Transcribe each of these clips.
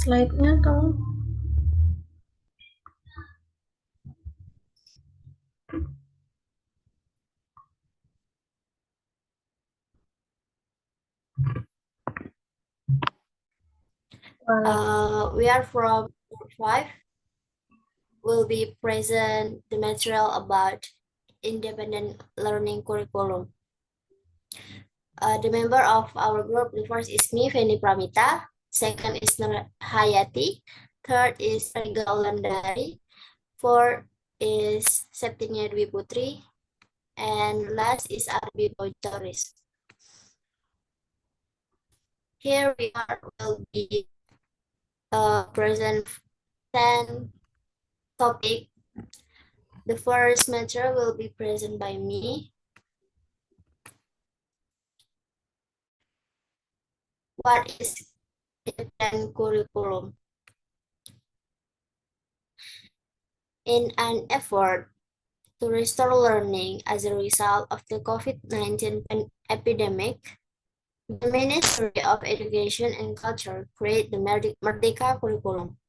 slide-nya tolong. We are from group 5. Will be present the material about independent learning curriculum. The member of our group, the first is me, Feni Pramita. Second is Nur Hayati. Third is Rega Landari. Fourth is Septinia Dwi Putri. And last is Arbi Boitoris. Here we will be present 10 topic. The first material will be present by me. What is independent curriculum? In an effort to restore learning as a result of the COVID-19 epidemic, the Ministry of Education and Culture created the Merdeka curriculum,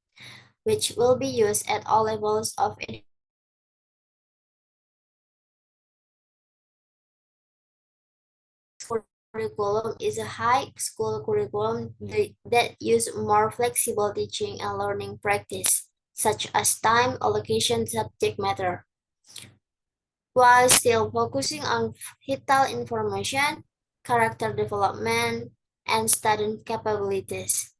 which will be used at all levels of education. Curriculum is a high school curriculum that use more flexible teaching and learning practice, such as time allocation subject matter, while still focusing on vital information, character development, and student capabilities.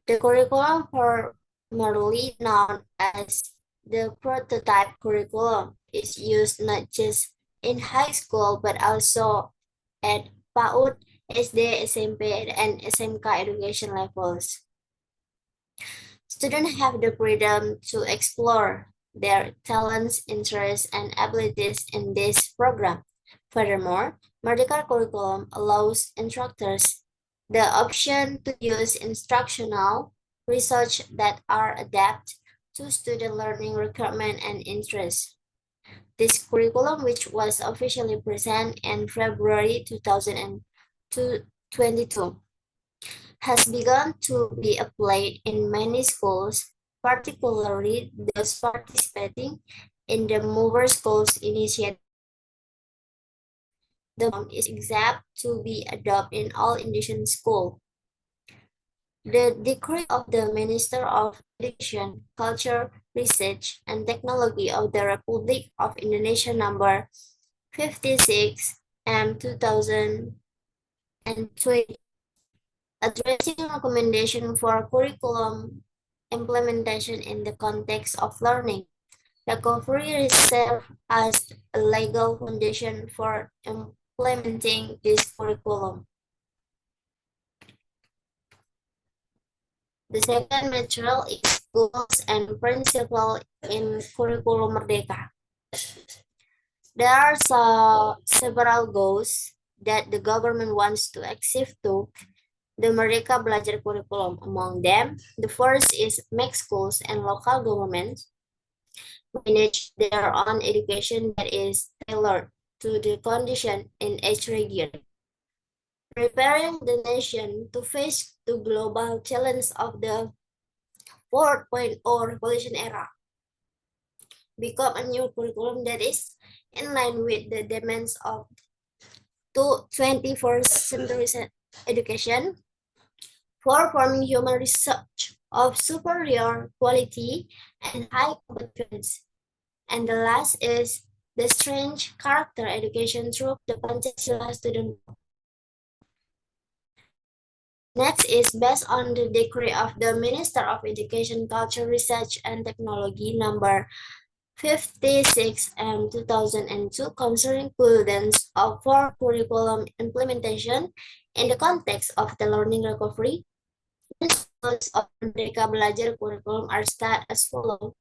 The curriculum, formerly known as the prototype curriculum, is used not just in high school but also at PAUD, SD, SMP, and SMK education levels. Students have the freedom to explore their talents, interests, and abilities in this program. Furthermore, Merdeka curriculum allows instructors the option to use instructional research that are adapted to student learning requirement and interests. This curriculum, which was officially presented in February 2022, has begun to be applied in many schools, particularly those participating in the Mover Schools initiative. The curriculum is exact to be adopted in all Indonesian schools. The decree of the Minister of Education, Culture, Research, and Technology of the Republic of Indonesia number 56 M 2020, addressing recommendation for curriculum implementation in the context of learning. Recovery serves as a legal foundation for implementing this curriculum. The second material is goals and principles in Curriculum Merdeka. There are several goals that the government wants to achieve to the Merdeka Belajar curriculum. Among them, the first is make schools and local governments manage their own education that is tailored to the condition in each region. Preparing the nation to face the global challenge of the 4.0 revolution era. Become a new curriculum that is in line with the demands of 21st century education for forming human research of superior quality and high competence. And the last is the strange character education through the Pancasila student. Next is based on the decree of the Minister of Education, Culture, Research, and Technology number 56 M 2002 concerning guidance for curriculum implementation in the context of the learning recovery. Principles of Merdeka Belajar curriculum are stated as follows.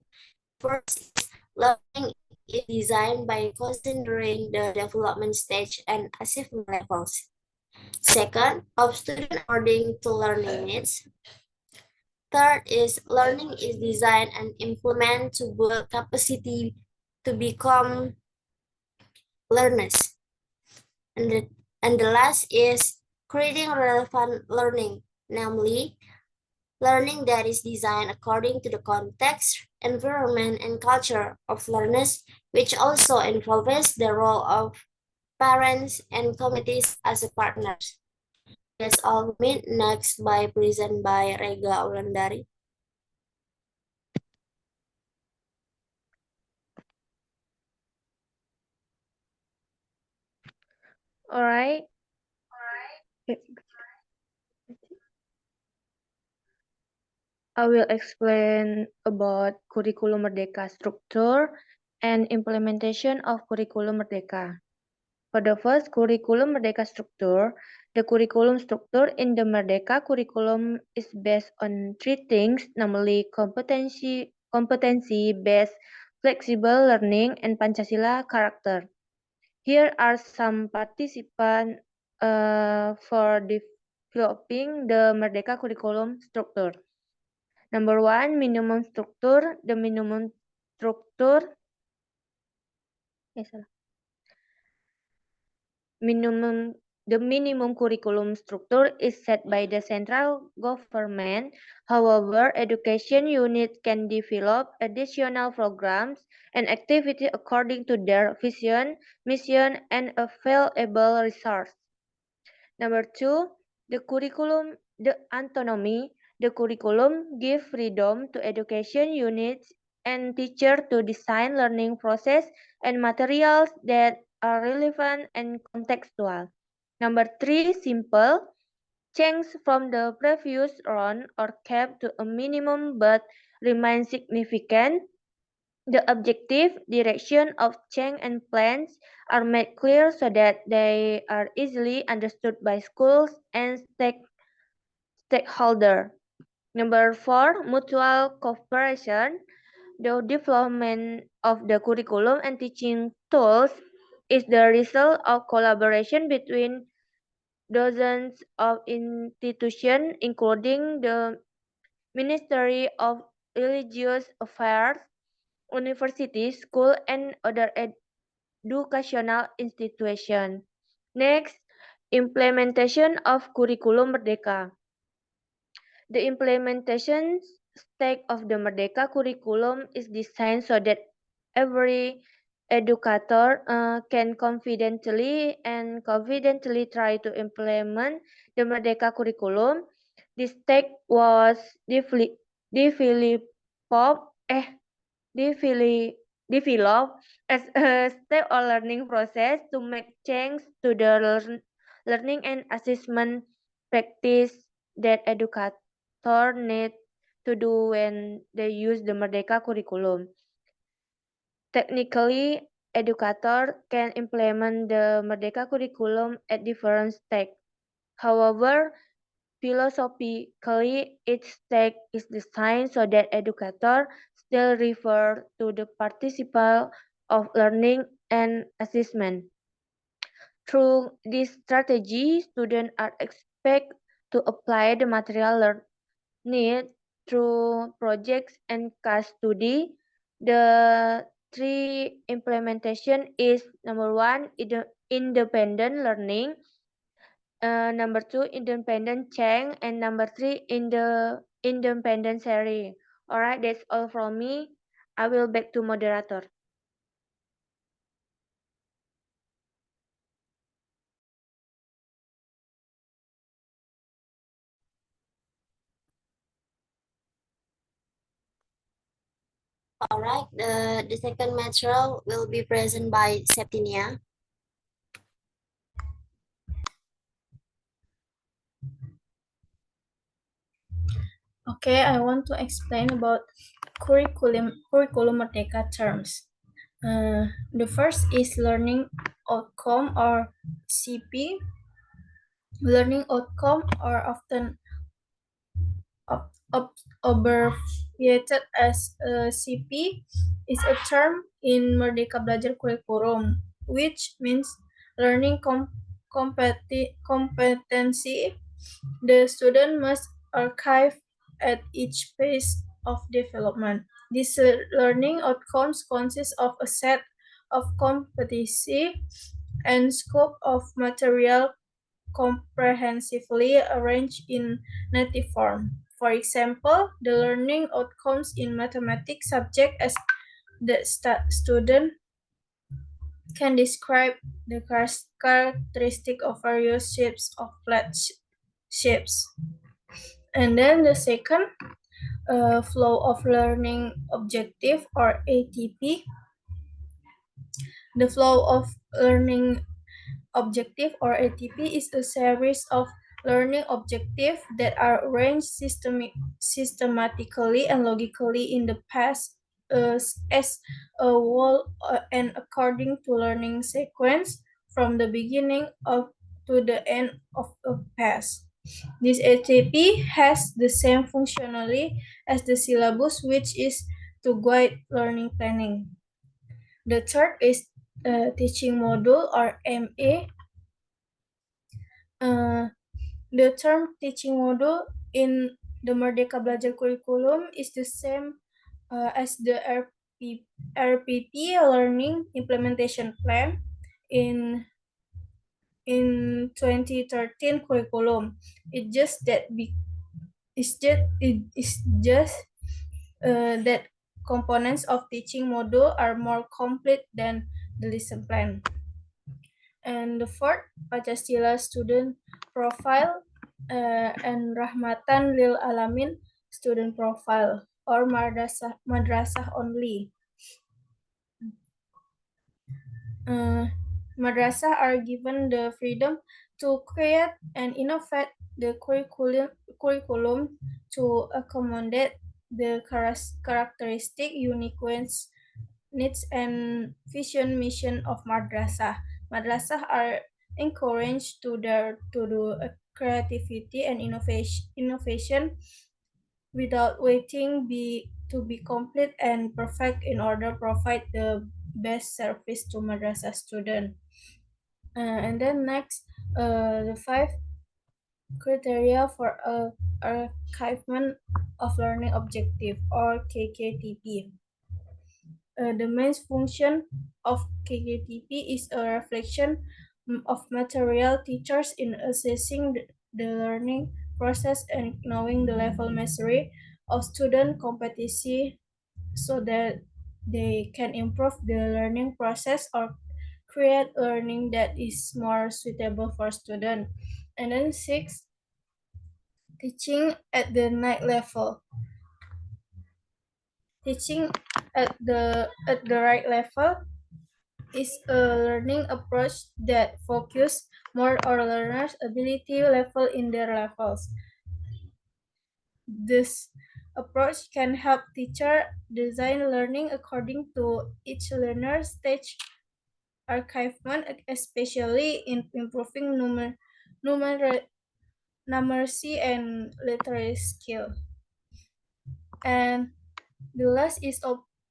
First, learning is designed by considering the development stage and achievement levels. Second, of student according to learning needs. Third is learning is designed and implemented to build capacity to become learners. And the last is creating relevant learning, namely learning that is designed according to the context, environment, and culture of learners, which also involves the role of parents and committees as a partners. That's all me. Next by present by Rega Ulandari. All right. I will explain about Kurikulum Merdeka structure and implementation of Kurikulum Merdeka. For the first Kurikulum Merdeka structure, the curriculum structure in the Merdeka curriculum is based on three things, namely competency-based flexible learning and Pancasila character. Here are some participants for developing the Merdeka curriculum structure. Number one, minimum structure. The minimum structure the minimum curriculum structure is set by the central government. However, education units can develop additional programs and activities according to their vision, mission, and available resources. Number two, the autonomy. The curriculum give freedom to education units and teachers to design learning process and materials that are relevant and contextual. Number three, simple. Change from the previous run are kept to a minimum but remain significant. The objective, direction of change and plans are made clear so that they are easily understood by schools and stakeholders. Number four, mutual cooperation. The development of the curriculum and teaching tools is the result of collaboration between dozens of institutions, including the Ministry of Religious Affairs, universities, schools, and other educational institutions. Next, implementation of Curriculum Merdeka. The implementation stack of the Merdeka curriculum is designed so that every educator can confidently try to implement the Merdeka curriculum. This stack was developed develop develop as a step or learning process to make change to the learning and assessment practice that educator need to do when they use the Merdeka curriculum. Technically, educator can implement the Merdeka curriculum at different stakes. However, philosophically, each stake is designed so that educators still refer to the participant of learning and assessment. Through this strategy, students are expected to apply the material learned through projects and case study. The three implementation is number one, independent learning. Number two, independent change, and number three, in the independent sharing. All right, that's all from me. I will back to moderator. All right, the second material will be present by Septinia. Okay, I want to explain about curriculum Merdeka terms. The first is learning outcome or CP. Learning outcome are often abbreviated as CP, is a term in Merdeka Belajar curriculum, which means learning competency. The student must archive at each phase of development. These learning outcomes consist of a set of competency and scope of material comprehensively arranged in native form. For example, the learning outcomes in mathematics subject as the student can describe the characteristic of various shapes of flat shapes. And then the second, flow of learning objective or ATP. The flow of learning objective or ATP is a series of learning objectives that are arranged systematically and logically in the past as a whole and according to learning sequence from the beginning of to the end of a pass. This ATP has the same functionality as the syllabus, which is to guide learning planning. The third is teaching module or MA. The term teaching module in the Merdeka Belajar curriculum is the same as the RPP Learning Implementation Plan in 2013 curriculum. It is just that components of teaching module are more complete than the lesson plan. And the fourth, Pancasila student profile and Rahmatan Lil Alamin student profile or madrasah only. Madrasah are given the freedom to create and innovate the curriculum to accommodate the characteristic, unique needs and vision mission of madrasah. Madrasah are encouraged to do creativity and innovation without waiting to be complete and perfect in order to provide the best service to madrasah student. And then next, the 5 criteria for archivement of learning objective or KKTP. The main function of KKTP is a reflection of material teachers in assessing the learning process and knowing the level mastery of student competency so that they can improve the learning process or create learning that is more suitable for student. And then 6, teaching at the night level. Teaching at the right level is a learning approach that focuses more on learners' ability level in their levels. This approach can help teacher design learning according to each learner's stage archivement, especially in improving numeracy and literary skill. And the last is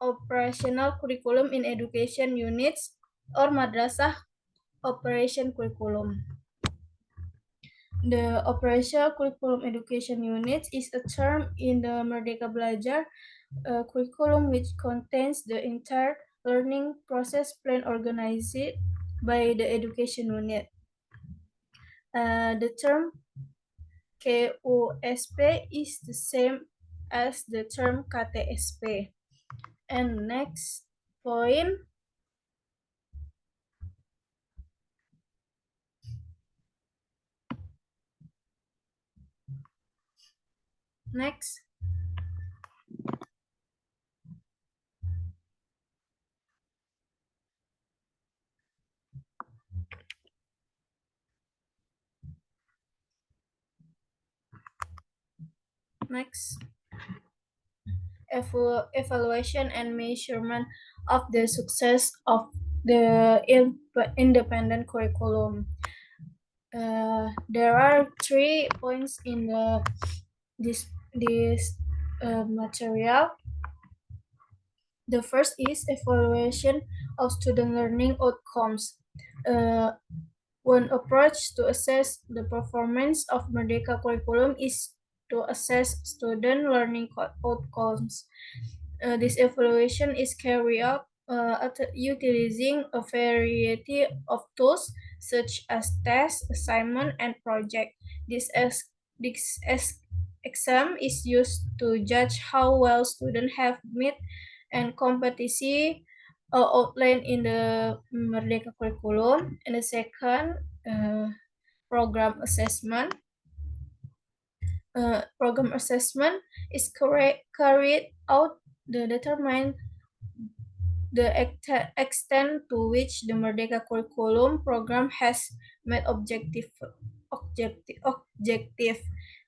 operational curriculum in education units or madrasah operation curriculum. The operational curriculum education units is a term in the Merdeka Belajar curriculum which contains the entire learning process plan organized by the education unit. The term KUSP is the same as the term KTSP. And next point, next. Next, evaluation and measurement of the success of the independent curriculum. There are 3 points in this material. The first is evaluation of student learning outcomes. One approach to assess the performance of Merdeka curriculum is to assess student learning outcomes. This evaluation is carried out utilizing a variety of tools such as tests, assignment, and project. This exam is used to judge how well students have met and competency outlined in the Merdeka curriculum. And the second, program assessment. Program assessment is carried out to determine the extent to which the Merdeka curriculum program has met objective.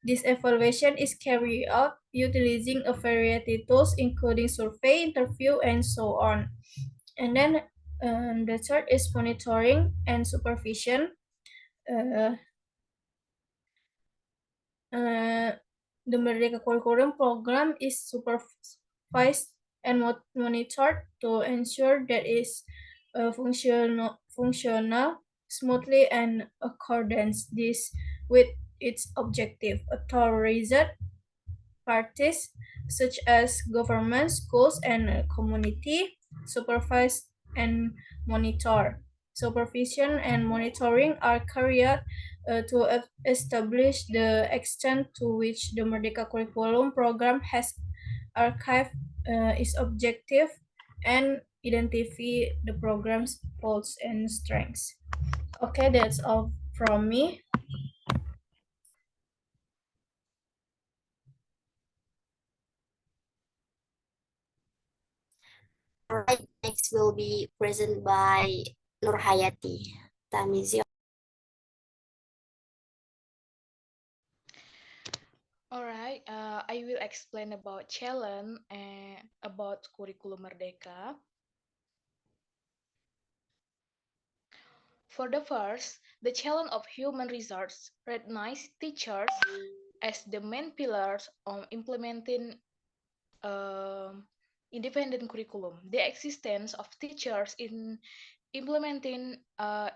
This evaluation is carried out utilizing a variety of tools, including survey, interview, and so on. And then the third is monitoring and supervision. The Merdeka curriculum program is supervised and monitored to ensure that is functional smoothly and accordance this with its objective. Authorized parties such as government, schools, and community supervise and monitor. Supervision and monitoring are carried to establish the extent to which the Merdeka curriculum program has archived its objective and identify the program's faults and strengths. Okay, that's all from me. Alright, next will be presented by Nurhayati. Tamizio. Alright, I will explain about challenge about Kurikulum Merdeka. For the first, the challenge of human resource recognize teachers as the main pillars of implementing independent curriculum. The existence of teachers in implementing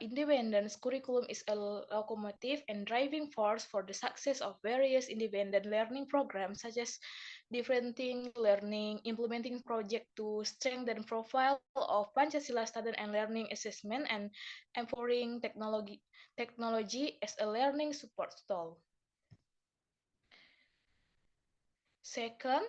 independent curriculum is a locomotive and driving force for the success of various independent learning programs, such as differentiating learning, implementing project to strengthen profile of Pancasila student and learning assessment, and empowering technology as a learning support tool. Second,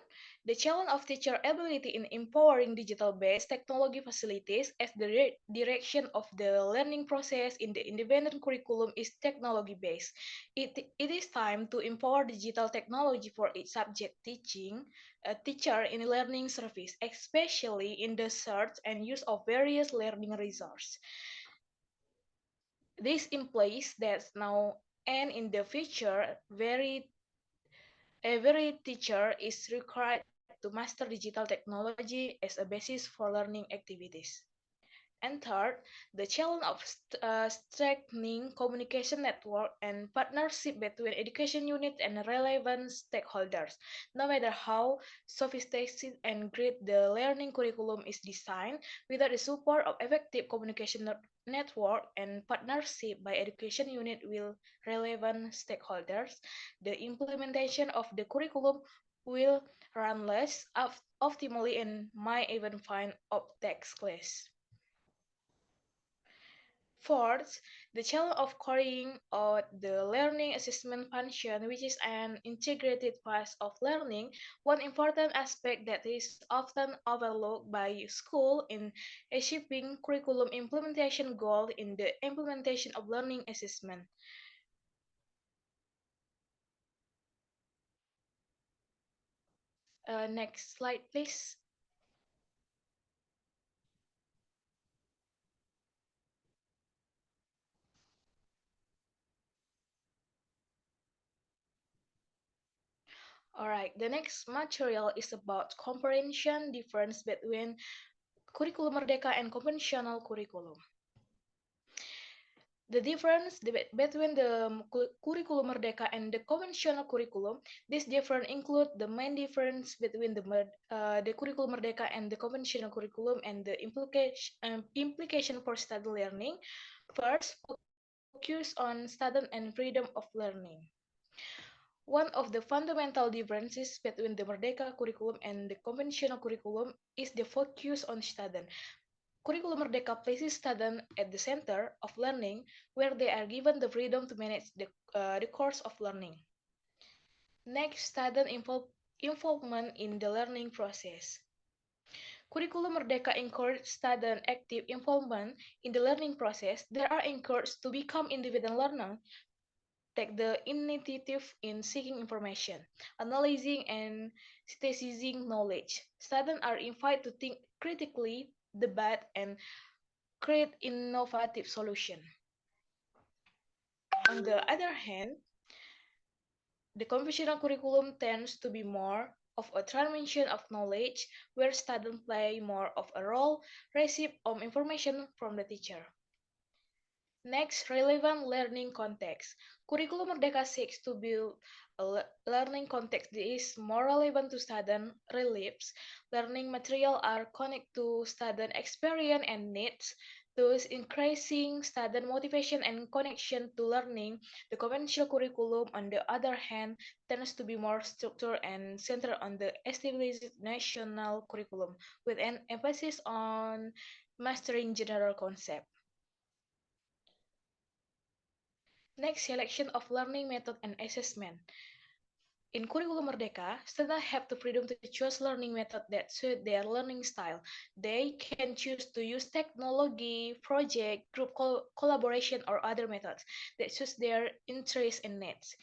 the challenge of teacher ability in empowering digital-based technology facilities as the direction of the learning process in the independent curriculum is technology-based. It is time to empower digital technology for each subject teaching, a teacher in learning service, especially in the search and use of various learning resources. This implies that now and in the future, every teacher is required to master digital technology as a basis for learning activities. And third, the challenge of strengthening communication network and partnership between education units and relevant stakeholders. No matter how sophisticated and great the learning curriculum is designed, without the support of effective communication network and partnership by education unit with relevant stakeholders, the implementation of the curriculum will run less optimally and might even find obstacles. Fourth, the challenge of carrying out the learning assessment function, which is an integrated phase of learning. One important aspect that is often overlooked by school in achieving curriculum implementation goal in the implementation of learning assessment. Next slide, please. Alright, the next material is about comprehension difference between Curriculum Merdeka and conventional curriculum. The difference between the Curriculum Merdeka and the conventional curriculum, this difference include the main difference between the Curriculum Merdeka and the conventional curriculum and the implication for student learning. First, focus on student and freedom of learning. One of the fundamental differences between the Merdeka curriculum and the conventional curriculum is the focus on student. Curriculum Merdeka places students at the center of learning, where they are given the freedom to manage the course of learning. Next, student involvement in the learning process. Curriculum Merdeka encourages student active involvement in the learning process. They are encouraged to become independent learners, take the initiative in seeking information, analyzing and synthesizing knowledge. Students are invited to think critically, debate, and create innovative solutions. On the other hand, the conventional curriculum tends to be more of a transmission of knowledge, where students play more of a role, receive information from the teacher. Next, relevant learning context. Curriculum Merdeka seeks to build a learning context that is more relevant to student reliefs. Learning material are connected to student experience and needs, thus increasing student motivation and connection to learning. The conventional curriculum, on the other hand, tends to be more structured and centered on the established national curriculum, with an emphasis on mastering general concepts. Next, selection of learning method and assessment. In Curriculum Merdeka, students have the freedom to choose learning method that suit their learning style. They can choose to use technology, project, group collaboration, or other methods that suit their interests and needs.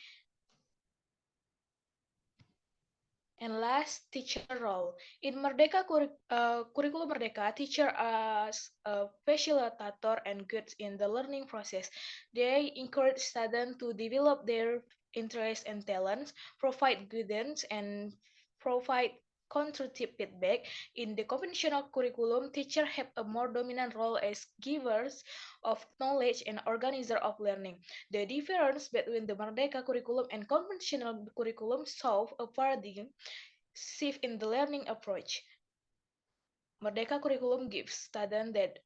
And last, teacher role. In Curriculum Merdeka, teacher as a facilitator and guides in the learning process. They encourage students to develop their interests and talents, provide guidance, and provide constructive feedback. In the conventional curriculum, teachers have a more dominant role as givers of knowledge and organizer of learning. The difference between the Merdeka curriculum and conventional curriculum solve a paradigm shift in the learning approach. Merdeka curriculum gives students that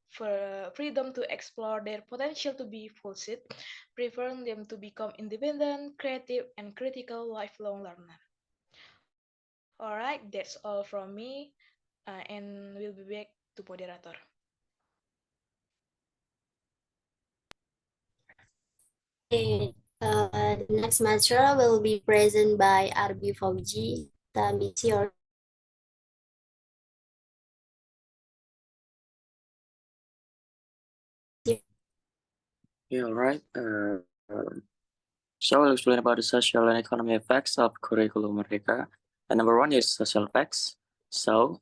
freedom to explore their potential to be fulfilled, preparing them to become independent, creative, and critical lifelong learner. Alright, that's all from me, and we'll be back to moderator. Okay, the next material will be presented by Arbi Fogji. It's your Yeah, all right. So I'll explain about the social and economic effects of Curriculum Merdeka. And number one is social effects. So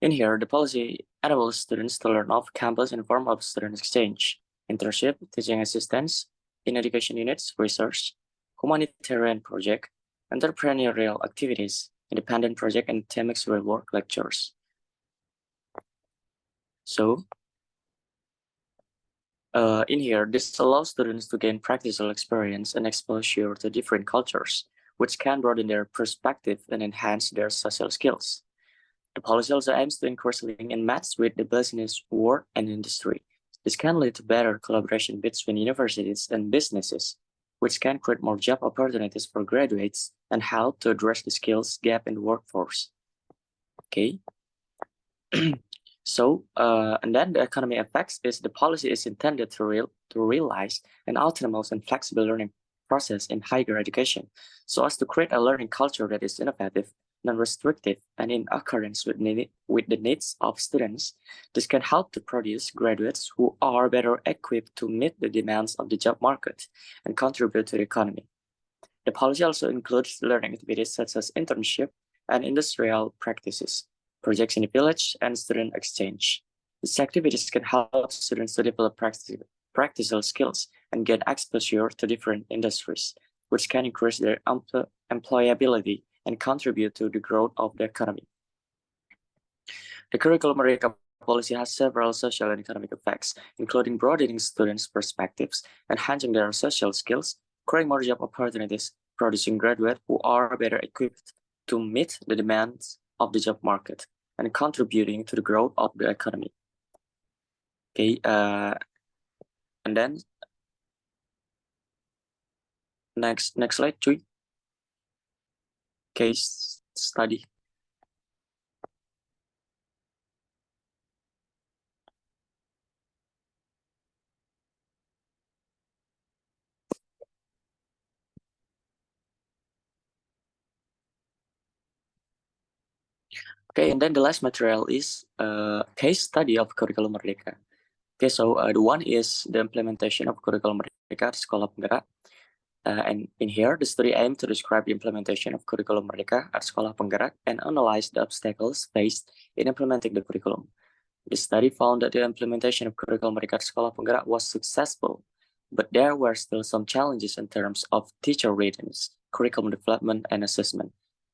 in here, the policy enables students to learn off campus in form of student exchange, internship, teaching assistance, in education units, research, humanitarian project, entrepreneurial activities, independent project, and academic work lectures. So in here, this allows students to gain practical experience and exposure to different cultures, which can broaden their perspective and enhance their social skills. The policy also aims to encourage link and match with the business world and industry. This can lead to better collaboration between universities and businesses, which can create more job opportunities for graduates and help to address the skills gap in the workforce. Okay. So, and then the economic effects is the policy is intended to realize an autonomous and flexible learning process in higher education, so as to create a learning culture that is innovative, non-restrictive, and in accordance with the needs of students. This can help to produce graduates who are better equipped to meet the demands of the job market and contribute to the economy. The policy also includes learning activities such as internship and industrial practices, projects in the village, and student exchange. These activities can help students to develop practical skills and get exposure to different industries, which can increase their employability and contribute to the growth of the economy. The Curriculum Merdeka policy has several social and economic effects, including broadening students' perspectives, enhancing their social skills, creating more job opportunities, producing graduates who are better equipped to meet the demands of the job market, and contributing to the growth of the economy. Okay, and then next slide, Cuy. Case study. Okay, and then the last material is a case study of Kurikulum Merdeka. Okay, so the one is the implementation of Kurikulum Merdeka at Sekolah Penggerak. And in here, the study aimed to describe the implementation of Kurikulum Merdeka at Sekolah Penggerak and analyze the obstacles faced in implementing the curriculum. The study found that the implementation of Kurikulum Merdeka at Sekolah Penggerak was successful, but there were still some challenges in terms of teacher readiness, curriculum development, and assessment.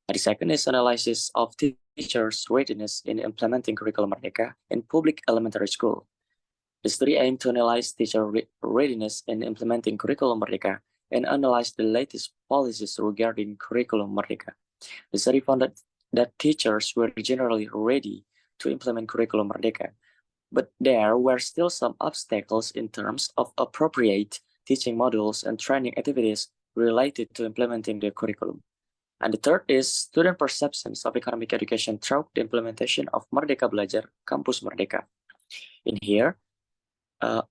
And the second is analysis of teachers' readiness in implementing Kurikulum Merdeka in public elementary school. The study aimed to analyze teacher readiness in implementing Kurikulum Merdeka and analyze the latest policies regarding Kurikulum Merdeka. The study found that teachers were generally ready to implement Kurikulum Merdeka, but there were still some obstacles in terms of appropriate teaching modules and training activities related to implementing the curriculum. And the third is student perceptions of economic education through the implementation of Merdeka Belajar Kampus Merdeka. In here, I'm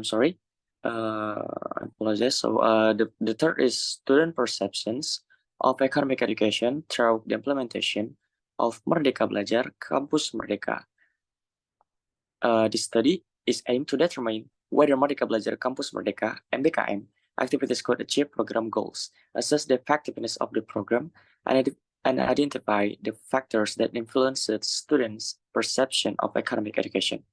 sorry. I apologize. So the third is student perceptions of economic education through the implementation of Merdeka Belajar Kampus Merdeka. The study is aimed to determine whether Merdeka Belajar Kampus Merdeka (MBKM) activities could achieve program goals, assess the effectiveness of the program, and identify the factors that influence students' perception of economic education.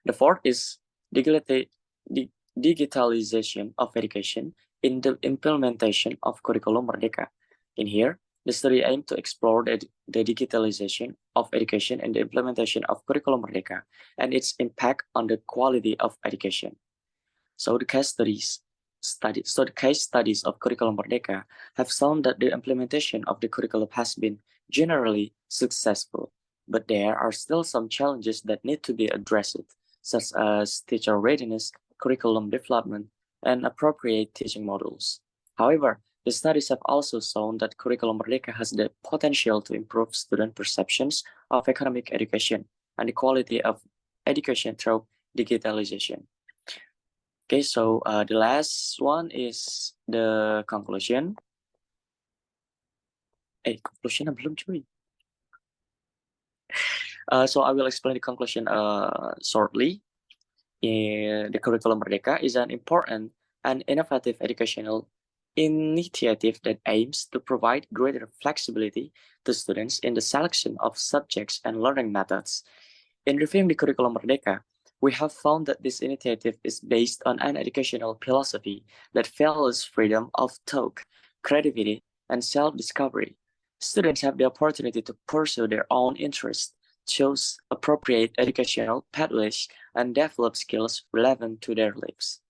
The fourth is digitalization of education in the implementation of Kurikulum Merdeka. In here, the study aimed to explore the digitalization of education and the implementation of Kurikulum Merdeka and its impact on the quality of education. So the case studies of Kurikulum Merdeka have shown that the implementation of the curriculum has been generally successful, but there are still some challenges that need to be addressed, such as teacher readiness, curriculum development, and appropriate teaching models. However, the studies have also shown that Kurikulum Merdeka has the potential to improve student perceptions of economic education and the quality of education through digitalization. Okay, so the last one is the conclusion. Conclusion belum cuy. So I will explain the conclusion shortly. The Kurikulum Merdeka is an important and innovative educational initiative that aims to provide greater flexibility to students in the selection of subjects and learning methods. In reviewing the Kurikulum Merdeka, we have found that this initiative is based on an educational philosophy that values freedom of thought, creativity, and self-discovery. Students have the opportunity to pursue their own interests, choose appropriate educational pathways, and develop skills relevant to their lives.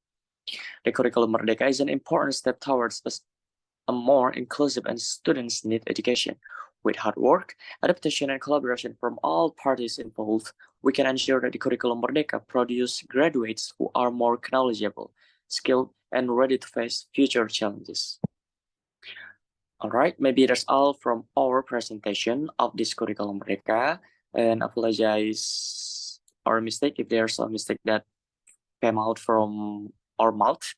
The Kurikulum Merdeka is an important step towards a more inclusive and students-need education. With hard work, adaptation, and collaboration from all parties involved, we can ensure that the Kurikulum Merdeka produce graduates who are more knowledgeable, skilled, and ready to face future challenges. All right, maybe that's all from our presentation of this Kurikulum Merdeka, and apologize our mistake if there's a mistake that came out from our mouth.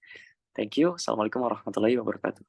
Thank you. Assalamualaikum warahmatullahi wabarakatuh.